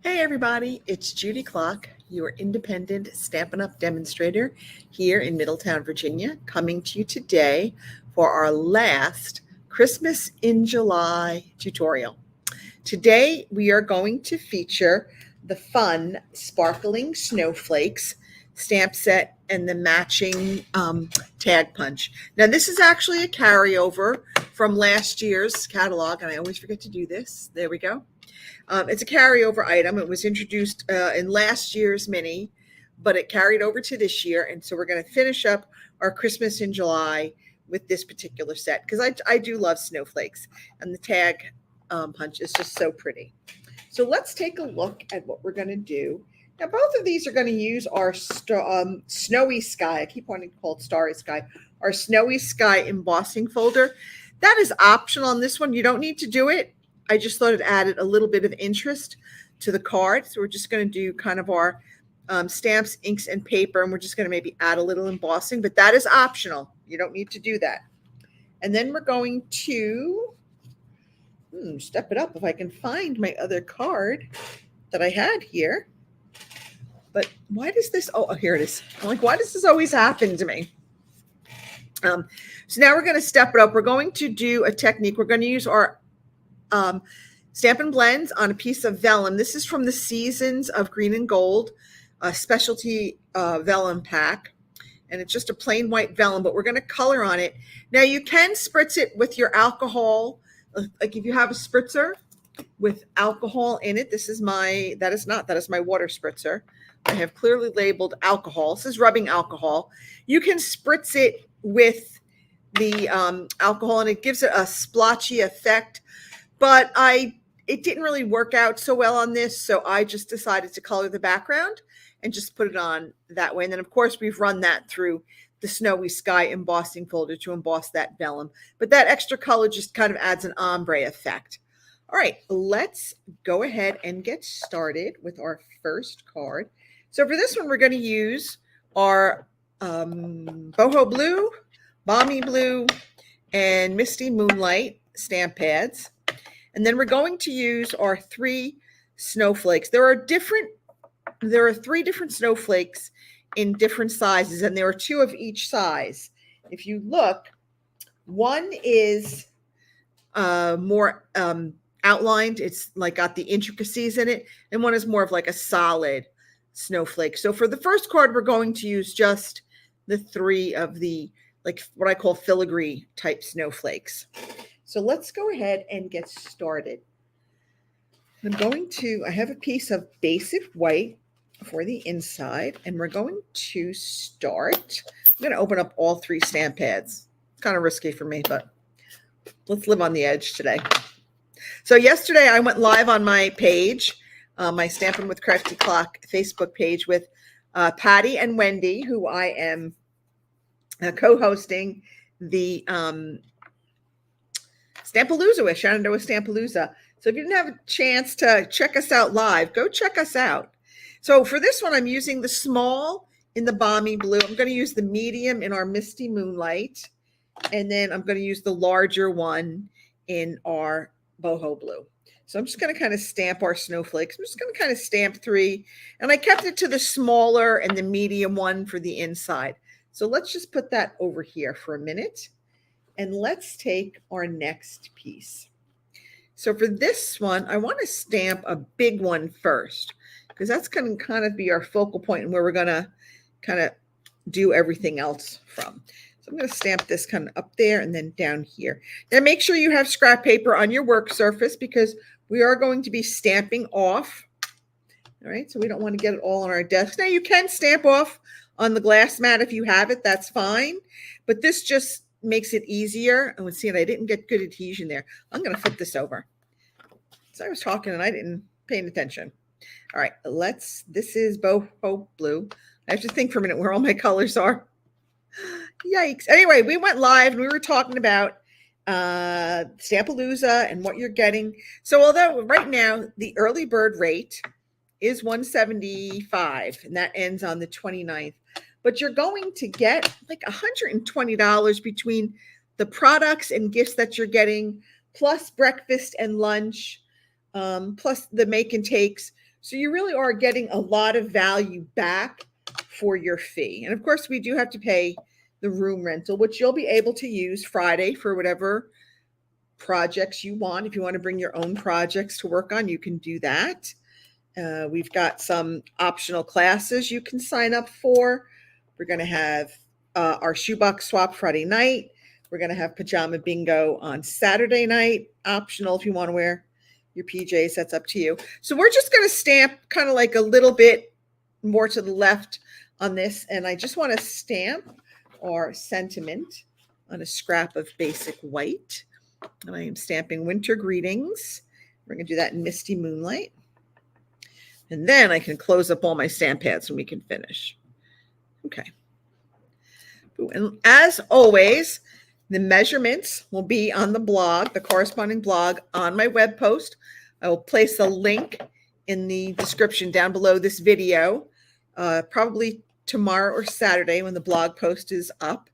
Hey everybody, it's Judy Klock, your independent Stampin' Up! Demonstrator here in Middletown, Virginia, coming to you today for our last Christmas in July tutorial. Today we are going to feature the fun Sparkling Snowflakes stamp set and the matching tag punch. Now this is actually a carryover from last year's catalog, and I always forget to do this. There we go. It's a carryover item. It was introduced in last year's mini, but it carried over to this year. And so we're going to finish up our Christmas in July with this particular set because I do love snowflakes, and the tag punch is just so pretty. So let's take a look at what we're going to do. Now, both of these are going to use our Snowy Sky. I keep wanting to call it Starry Sky. Our Snowy Sky embossing folder. That is optional on this one. You don't need to do it. I just thought it added a little bit of interest to the card. So we're just going to do kind of our stamps, inks, and paper, and we're just going to maybe add a little embossing, but that is optional. You don't need to do that. And then we're going to step it up if I can find my other card that I had here. But why does this, oh, here it is. I'm like, why does this always happen to me? So now we're going to step it up. We're going to do a technique. We're going to use our Stampin' Blends on a piece of vellum. This is from the Seasons of Green and Gold, a specialty vellum pack. And it's just a plain white vellum, but we're going to color on it. Now you can spritz it with your alcohol. Like if you have a spritzer with alcohol in it, that is my water spritzer. I have clearly labeled alcohol. This is rubbing alcohol. You can spritz it with the alcohol and it gives it a splotchy effect. But it didn't really work out so well on this, so I just decided to color the background and just put it on that way. And then, of course, we've run that through the Snowy Sky embossing folder to emboss that vellum. But that extra color just kind of adds an ombre effect. All right, let's go ahead and get started with our first card. So for this one, we're going to use our Boho Blue, Balmy Blue, and Misty Moonlight stamp pads. And then we're going to use our 3 snowflakes. There are 3 different snowflakes in different sizes, and there are 2 of each size. If you look, one is more outlined. It's like got the intricacies in it, and one is more of like a solid snowflake. So for the first card, we're going to use just the 3 of the, like what I call filigree type snowflakes. So let's go ahead and get started. I have a piece of basic white for the inside, and we're going to start. I'm going to open up all 3 stamp pads. It's kind of risky for me, but let's live on the edge today. So yesterday I went live on my page, my Stampin' with Crafty Klock Facebook page with Patty and Wendy, who I am co-hosting the Stampalooza with Shenandoah Stampalooza. So if you didn't have a chance to check us out live, go check us out. So for this one, I'm using the small in the Balmy Blue. I'm going to use the medium in our Misty Moonlight. And then I'm going to use the larger one in our Boho Blue. So I'm just going to kind of stamp our snowflakes. I'm just going to kind of stamp 3. And I kept it to the smaller and the medium one for the inside. So let's just put that over here for a minute. And let's take our next piece. So for this one, I want to stamp a big one first, because that's going to kind of be our focal point and where we're going to kind of do everything else from. So I'm going to stamp this kind of up there and then down here. Now make sure you have scrap paper on your work surface because we are going to be stamping off. All right, so we don't want to get it all on our desk. Now you can stamp off on the glass mat if you have it, that's fine. But this just makes it easier. And see, I didn't get good adhesion there. I'm going to flip this over. So I was talking and I didn't pay attention. All right, this is Boho Blue. I have to think for a minute where all my colors are. Yikes. Anyway, we went live and we were talking about Stampalooza and what you're getting. So although right now the early bird rate is $175 and that ends on the 29th. But you're going to get like $120 between the products and gifts that you're getting, plus breakfast and lunch, plus the make and takes So you really are getting a lot of value back for your fee. And of course, we do have to pay the room rental, which you'll be able to use Friday for whatever projects you want. If you want to bring your own projects to work on, you can do that. We've got some optional classes you can sign up for. We're going to have our shoebox swap Friday night. We're going to have pajama bingo on Saturday night. Optional if you want to wear your PJs, that's up to you. So we're just going to stamp kind of like a little bit more to the left on this. And I just want to stamp our sentiment on a scrap of basic white. And I am stamping Winter Greetings. We're going to do that in Misty Moonlight. And then I can close up all my stamp pads and we can finish. Okay. And as always, the measurements will be on the blog, the corresponding blog on my web post. I will place a link in the description down below this video, probably tomorrow or Saturday when the blog post is up.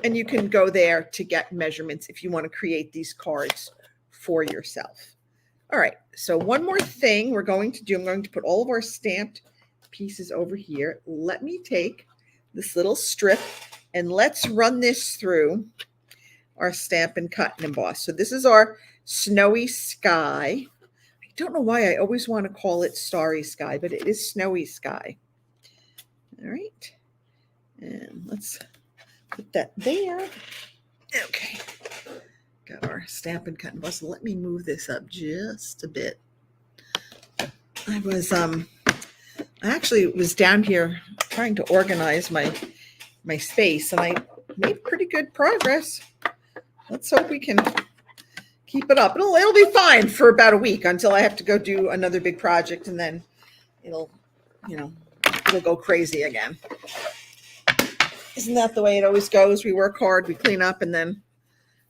And you can go there to get measurements if you want to create these cards for yourself. All right, so one more thing we're going to do. I'm going to put all of our stamped pieces over here. Let me take this little strip and let's run this through our Stampin' Cut and Emboss. So this is our Snowy Sky. I don't know why I always want to call it Starry Sky, but it is Snowy Sky. All right, and let's put that there. Okay. Got our Stampin' Cut and Emboss. Let me move this up just a bit. I actually was down here trying to organize my space, and I made pretty good progress. Let's hope we can keep it up. It'll be fine for about a week until I have to go do another big project, and then it'll go crazy again. Isn't that the way it always goes? We work hard, we clean up, and then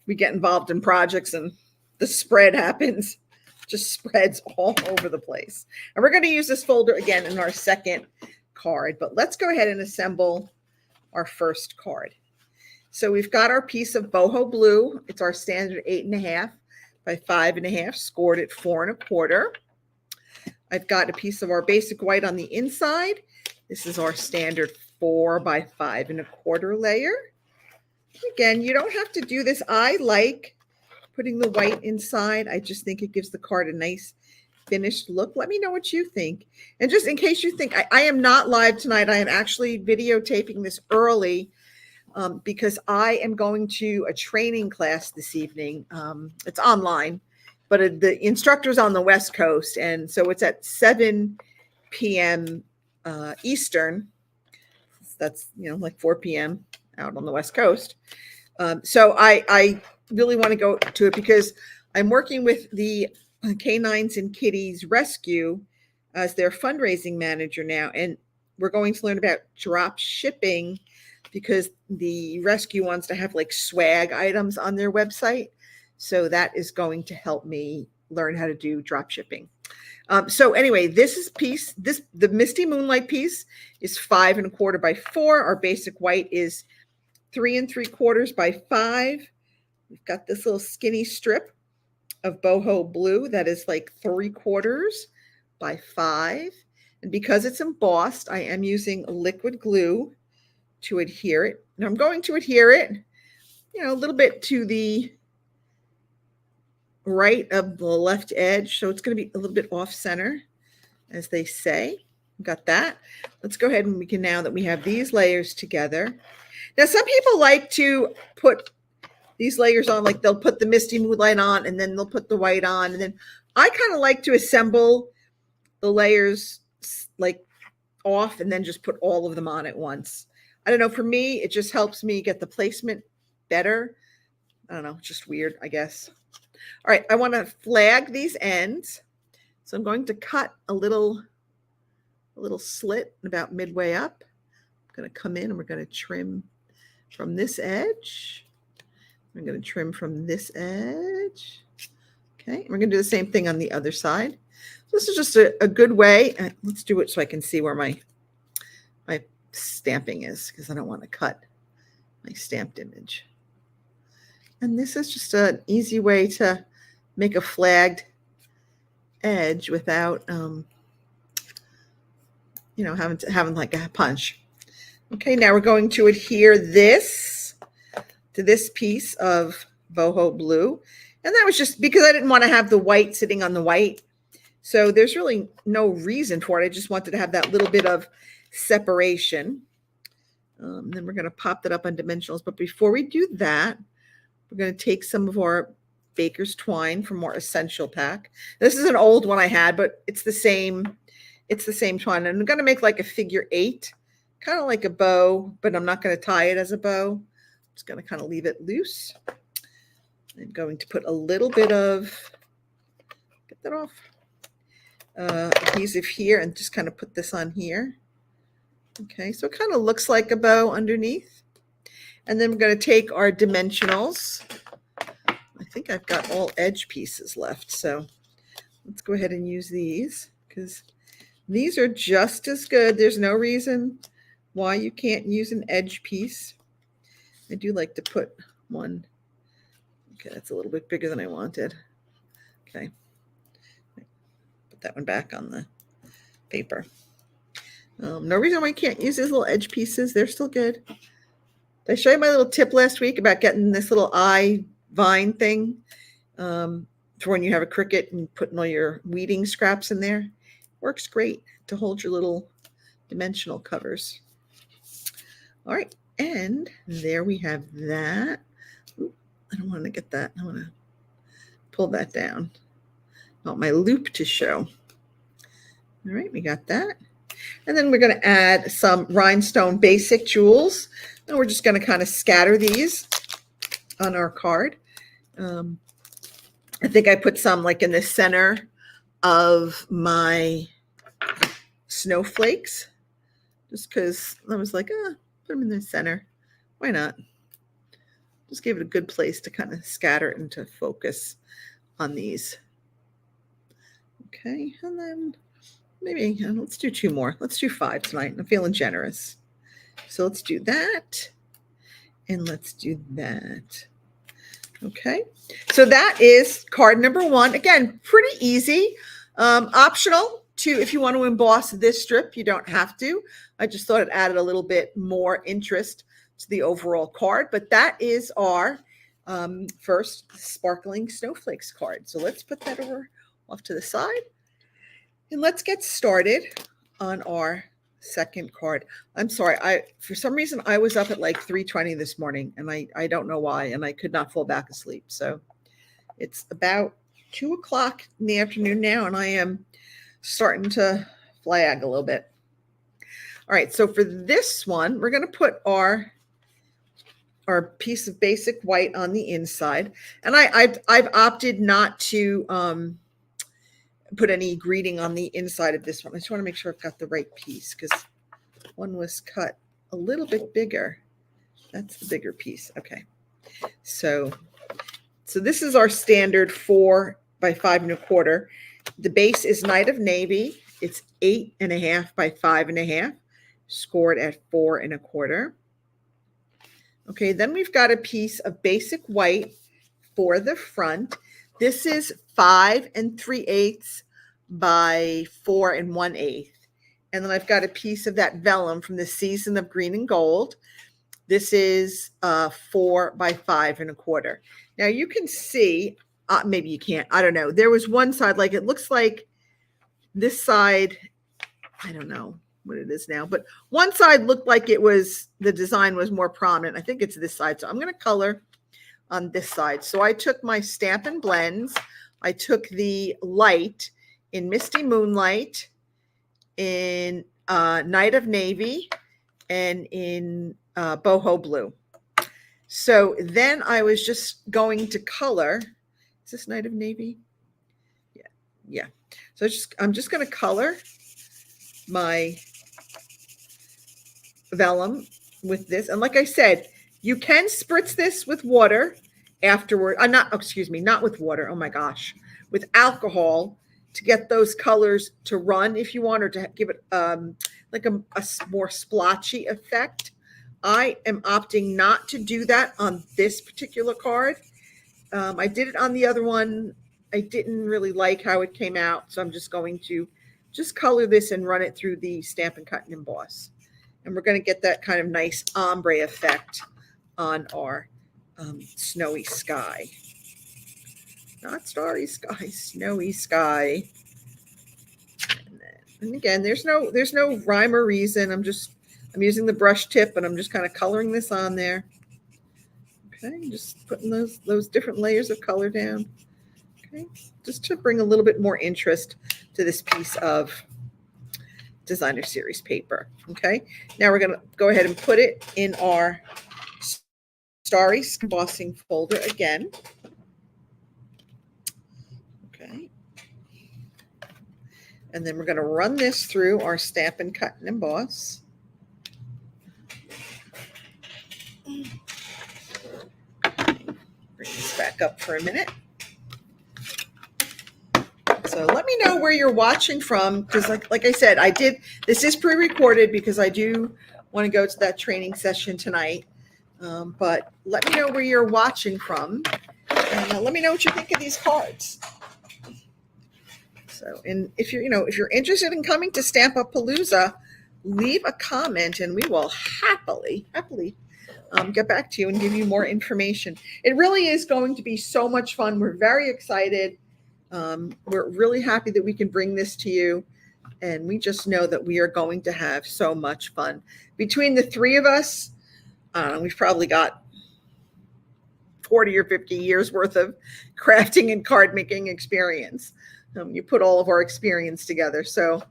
we get involved in projects and the spread happens, just spreads all over the place. And we're going to use this folder again in our second card, but let's go ahead and assemble our first card. So we've got our piece of boho blue. It's our standard 8.5 by 5.5, scored at 4 1/4. I've got a piece of our basic white on the inside. This is our standard 4 by 5 1/4 layer. Again, you don't have to do this. I like putting the white inside. I just think it gives the card a nice finished look. Let me know what you think. And just in case you think, I am not live tonight. I am actually videotaping this early because I am going to a training class this evening. It's online, but the instructor's on the West Coast. And so it's at 7 p.m. Eastern. That's, like 4 p.m. out on the West Coast. So I really want to go to it because I'm working with the Canines and Kitties Rescue as their fundraising manager now. And we're going to learn about drop shipping because the rescue wants to have like swag items on their website. So that is going to help me learn how to do drop shipping. So anyway, the Misty Moonlight piece is 5 1/4 by 4. Our basic white is 3 3/4 by 5. We've got this little skinny strip of boho blue that is like 3/4 by 5. And because it's embossed, I am using liquid glue to adhere it. And I'm going to adhere it, a little bit to the right of the left edge. So it's going to be a little bit off center, as they say. Got that. Let's go ahead and now that we have these layers together. Now, some people like to put these layers on, like they'll put the Misty Moonlight on and then they'll put the white on. And then I kind of like to assemble the layers like off and then just put all of them on at once. I don't know. For me, it just helps me get the placement better. I don't know. Just weird, I guess. All right. I want to flag these ends. So I'm going to cut a little slit about midway up. I'm going to come in and we're going to trim from this edge. I'm going to trim from this edge. Okay. And we're going to do the same thing on the other side. So this is just a good way. Let's do it so I can see where my stamping is, because I don't want to cut my stamped image. And this is just an easy way to make a flagged edge without having like a punch. Okay, now we're going to adhere this to this piece of boho blue. And that was just because I didn't want to have the white sitting on the white. So there's really no reason for it. I just wanted to have that little bit of separation. Then we're going to pop that up on dimensionals. But before we do that, we're going to take some of our Baker's twine from our essential pack. This is an old one I had, but it's the same twine. And I'm going to make like a figure 8, kind of like a bow, but I'm not going to tie it as a bow. I'm just going to kind of leave it loose. I'm going to put a little bit of, get that off, adhesive here and just kind of put this on here. Okay, so it kind of looks like a bow underneath. And then we're going to take our dimensionals. I think I've got all edge pieces left. So let's go ahead and use these because these are just as good. There's no reason why you can't use an edge piece. I do like to put one. Okay, that's a little bit bigger than I wanted. Okay. Put that one back on the paper. No reason why you can't use these little edge pieces. They're still good. Did I show you my little tip last week about getting this little eye vine thing for when you have a Cricut and putting all your weeding scraps in there? Works great to hold your little dimensional covers. All right, and there we have that. Ooh, I don't want to get that. I want to pull that down. I want my loop to show. All right, we got that. And then we're going to add some rhinestone basic jewels. And we're just going to kind of scatter these on our card. I think I put some like in the center of my snowflakes, just because I was like, put them in the center. Why not? Just give it a good place to kind of scatter and to focus on these. Okay, and then maybe let's do 2 more. Let's do 5 tonight. I'm feeling generous. So let's do that. And let's do that. Okay. So that is card number 1. Again, pretty easy. Optional to, if you want to emboss this strip, you don't have to. I just thought it added a little bit more interest to the overall card. But that is our first sparkling snowflakes card. So let's put that off to the side. And let's get started on our second card. I'm sorry. For some reason, I was up at like 3:20 this morning, and I don't know why, and I could not fall back asleep. So it's about 2 o'clock in the afternoon now, and I am starting to flag a little bit. All right. So for this one, we're going to put our piece of basic white on the inside, and I've opted not to put any greeting on the inside of this one. I just want to make sure I've got the right piece because one was cut a little bit bigger. That's the bigger piece. Okay. So this is our standard 4 by 5 1/4. The base is Night of Navy. It's 8.5 by 5.5, scored at 4 1/4. Okay. Then we've got a piece of basic white for the front. This is 5 3/8 by 4 1/8. And then I've got a piece of that vellum from the Season of Green and Gold. This is 4 by 5 1/4. Now you can see, maybe you can't, I don't know. There was one side, like it looks like this side, I don't know what it is now, but one side looked like the design was more prominent. I think it's this side. So I'm going to color on this side. So I took my Stampin' blends. I took the light in Misty Moonlight, in Night of Navy, and in Boho Blue. So then I was just going to color. Is this Night of Navy? Yeah. So I'm just going to color my vellum with this. And like I said, you can spritz this with water afterward. Not with water. Oh my gosh. With alcohol to get those colors to run if you want, or to give it like a more splotchy effect. I am opting not to do that on this particular card. I did it on the other one. I didn't really like how it came out, so I'm just going to just color this and run it through the Stampin' Cut and Emboss. And we're going to get that kind of nice ombre effect on our snowy sky. Not starry sky, snowy sky. And again, there's no rhyme or reason. I'm using the brush tip, and I'm just kind of coloring this on there. Okay, just putting those different layers of color down. Okay, just to bring a little bit more interest to this piece of designer series paper. Okay, now we're going to go ahead and put it in our starry embossing folder again. Okay, and then we're going to run this through our Stampin' Cut and Emboss. Bring this back up for a minute. So let me know where you're watching from, because like I said, this is pre-recorded because I do want to go to that training session tonight. But let me know where you're watching from, and let me know what you think of these cards. So, and if you're interested in coming to Stamp-A-Palooza, leave a comment, and we will happily get back to you and give you more information. It really is going to be so much fun. We're very excited. We're really happy that we can bring this to you, and we just know that we are going to have so much fun. Between the three of us, we've probably got 40 or 50 years worth of crafting and card making experience. You put all of our experience together, so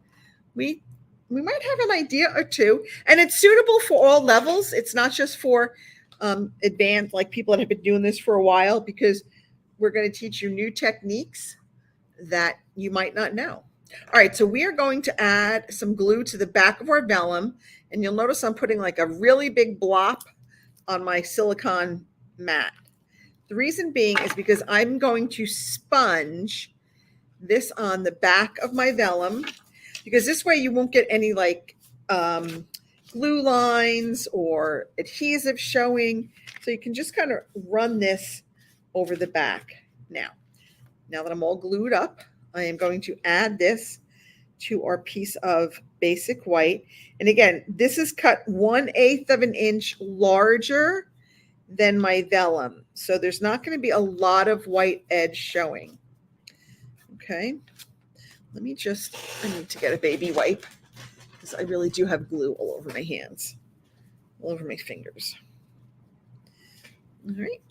we might have an idea or two, and it's suitable for all levels. It's not just for advanced, like people that have been doing this for a while, because we're going to teach you new techniques that you might not know. All right, so we are going to add some glue to the back of our vellum, and you'll notice I'm putting like a really big blop on my silicone mat. The reason being is because I'm going to sponge this on the back of my vellum, because this way you won't get any like glue lines or adhesive showing. So you can just kind of run this over the back. Now that I'm all glued up, I am going to add this to our piece of basic white. And again, this is cut 1/8 of an inch larger than my vellum. So there's not going to be a lot of white edge showing. Okay. I need to get a baby wipe, because I really do have glue all over my hands, all over my fingers. All right.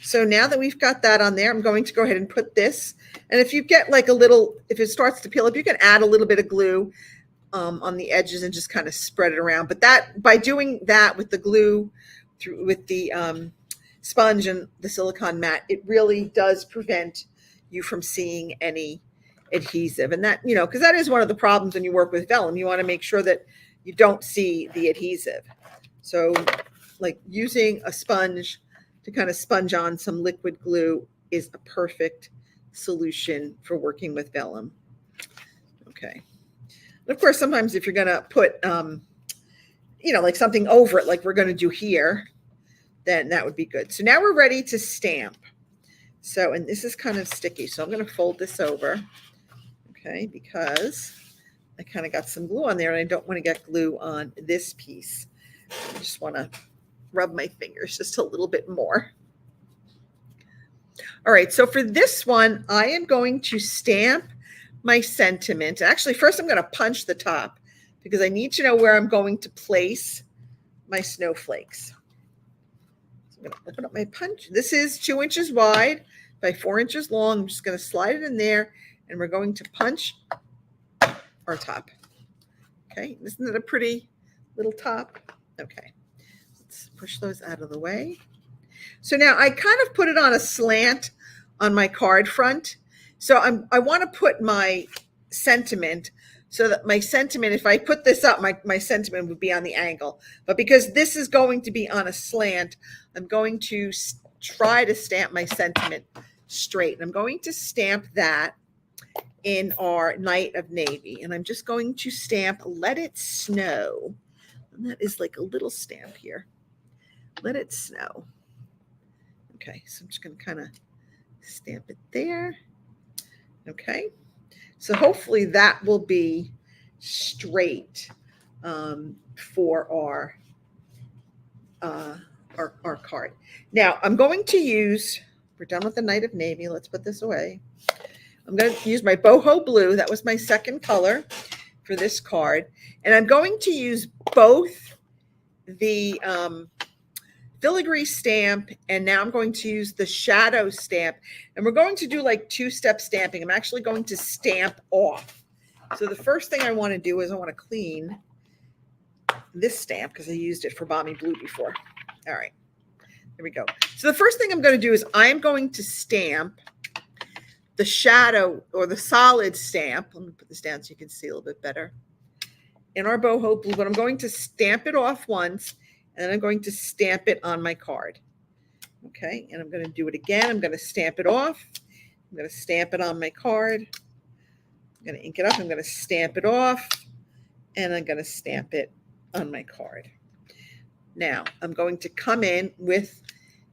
So now that we've got that on there, I'm going to go ahead and put this. And if you get like if it starts to peel up, you can add a little bit of glue on the edges and just kind of spread it around. But by doing that with the glue, with the sponge and the silicone mat, it really does prevent you from seeing any adhesive. And that, because that is one of the problems when you work with vellum. You want to make sure that you don't see the adhesive. So like using a sponge to kind of sponge on some liquid glue is a perfect solution for working with vellum. Okay. And of course, sometimes if you're going to put, like something over it, like we're going to do here, then that would be good. So now we're ready to stamp. So, and this is kind of sticky, so I'm going to fold this over, okay, because I kind of got some glue on there and I don't want to get glue on this piece. I just want to rub my fingers just a little bit more. All right, so for this one, I am going to stamp my sentiment. Actually, first I'm going to punch the top, because I need to know where I'm going to place my snowflakes. So I'm going to open up my punch. This is 2 inches wide by 4 inches long. I'm just going to slide it in there, and we're going to punch our top. Okay, isn't it a pretty little top? Okay, let's push those out of the way. So now I kind of put it on a slant on my card front. So I want to put my sentiment so that my sentiment, if I put this up, my sentiment would be on the angle. But because this is going to be on a slant, I'm going to try to stamp my sentiment straight. And I'm going to stamp that in our Night of Navy. And I'm just going to stamp Let It Snow. And that is like a little stamp here. Let it snow. Okay, so I'm just going to kind of stamp it there. Okay, So hopefully that will be straight for our card. Now I'm going to use, we're done with the Night of Navy. Let's put this away. I'm going to use my boho blue. That was my second color for this card. And I'm going to use both the filigree stamp, and now I'm going to use the shadow stamp. And we're going to do like two-step stamping. I'm actually going to stamp off. So the first thing I want to do is I want to clean this stamp because I used it for Balmy Blue before. All right, there we go. So the first thing I'm going to do is I'm going to stamp the shadow or the solid stamp. Let me put this down so you can see a little bit better. In our boho blue, but I'm going to stamp it off once, and then I'm going to stamp it on my card. Okay, and I'm going to do it again. I'm going to stamp it off. I'm going to stamp it on my card. I'm going to ink it up. I'm going to stamp it off, and I'm going to stamp it on my card. Now, I'm going to come in with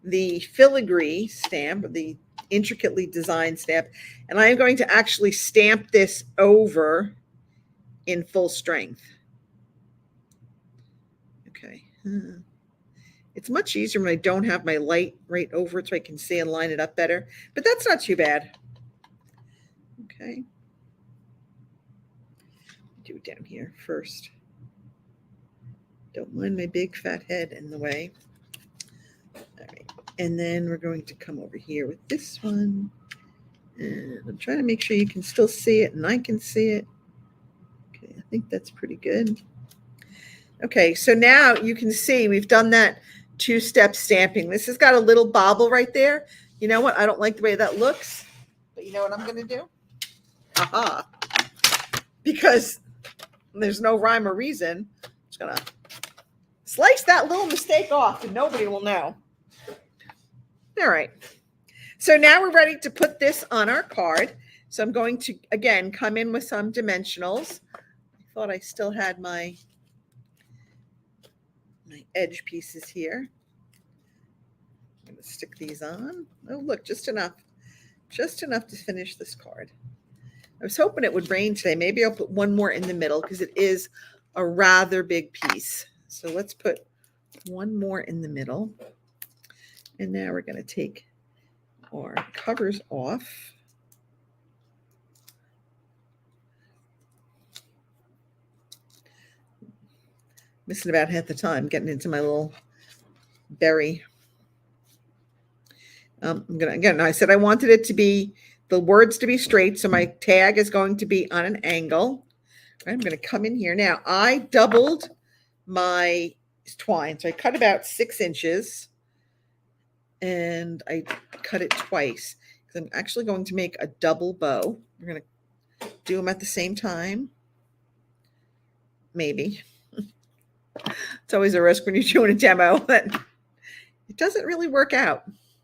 the filigree stamp, the intricately designed stamp, and I am going to actually stamp this over in full strength. Okay. It's much easier when I don't have my light right over it so I can see and line it up better, but that's not too bad. Okay. Do it down here first. Don't mind my big fat head in the way. All right. And then we're going to come over here with this one. And I'm trying to make sure you can still see it and I can see it. Okay, I think that's pretty good. Okay, so now you can see we've done that two-step stamping. This has got a little bobble right there. You know what? I don't like the way that looks, but you know what I'm going to do? Aha. Because there's no rhyme or reason. I'm just going to slice that little mistake off and nobody will know. All right. So now we're ready to put this on our card. So I'm going to, again, come in with some dimensionals. I thought I still had my edge pieces here. I'm going to stick these on. Oh, look, just enough to finish this card. I was hoping it would rain today. Maybe I'll put one more in the middle because it is a rather big piece. So let's put one more in the middle. And now we're going to take our covers off. Missing about half the time getting into my little berry. I'm gonna, again, I said I wanted it to be, the words to be straight, so my tag is going to be on an angle. I'm going to come in here. Now, I doubled my twine, so I cut about 6 inches, and I cut it twice, because I'm actually going to make a double bow. We're going to do them at the same time. Maybe. It's always a risk when you're doing a demo that it doesn't really work out,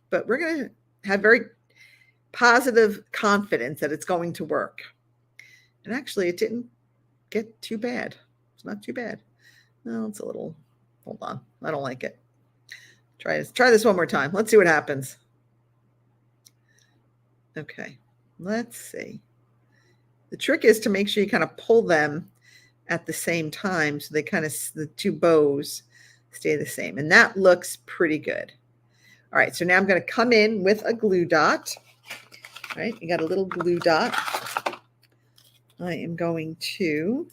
but we're going to have very positive confidence that it's going to work. And actually, it didn't get too bad. It's not too bad. No, it's a little, hold on. I don't like it. Try this one more time. Let's see what happens. Okay, let's see. The trick is to make sure you kind of pull them at the same time so they kind of, the two bows stay the same. And that looks pretty good. All right, so now I'm going to come in with a glue dot. All right, you got a little glue dot. I am going to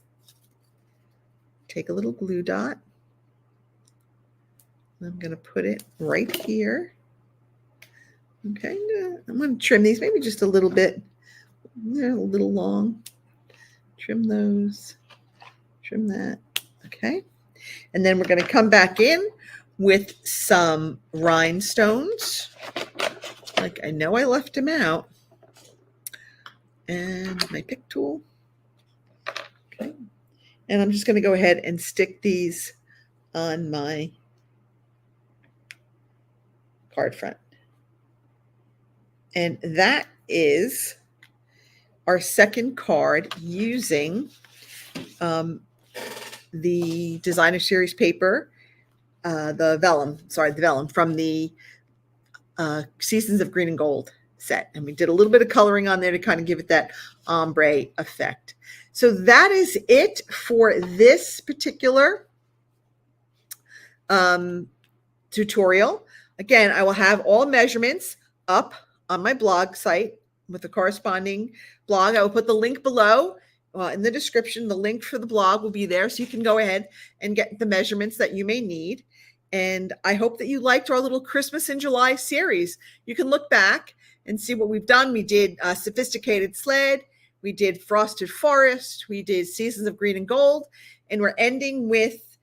take a little glue dot. I'm going to put it right here. Okay, I'm going to trim these maybe just a little bit. They're a little long. Trim those. Trim that. Okay. And then we're going to come back in with some rhinestones. Like I know I left them out. And my pick tool. Okay. And I'm just going to go ahead and stick these on my card front. And that is our second card using the Designer Series paper, the vellum from the Seasons of Green and Gold set. And we did a little bit of coloring on there to kind of give it that ombre effect. So that is it for this particular tutorial. Again, I will have all measurements up on my blog site with the corresponding blog. I will put the link below in the description. The link for the blog will be there, so you can go ahead and get the measurements that you may need. And I hope that you liked our little Christmas in July series. You can look back and see what we've done. We did Sophisticated Sled. We did Frosted Forest. We did Seasons of Green and Gold. And we're ending with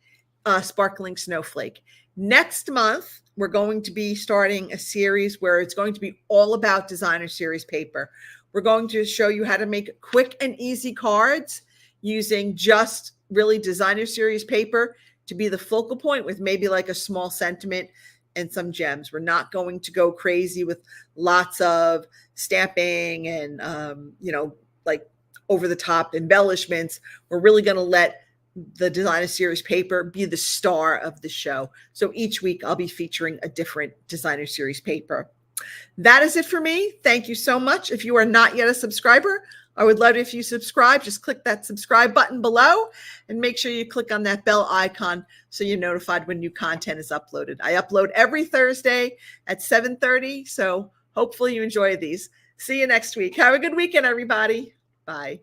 Sparkling Snowflake. Next month, we're going to be starting a series where it's going to be all about designer series paper. We're going to show you how to make quick and easy cards using just really designer series paper to be the focal point, with maybe like a small sentiment and some gems. We're not going to go crazy with lots of stamping and, like over the top embellishments. We're really going to let the designer series paper be the star of the show. So each week I'll be featuring a different designer series paper. That is it for me. Thank you so much. If you are not yet a subscriber, I would love it if you subscribe. Just click that subscribe button below and make sure you click on that bell icon so you're notified when new content is uploaded. I upload every Thursday at 7:30, so hopefully you enjoy these. See you next week. Have a good weekend, everybody. Bye.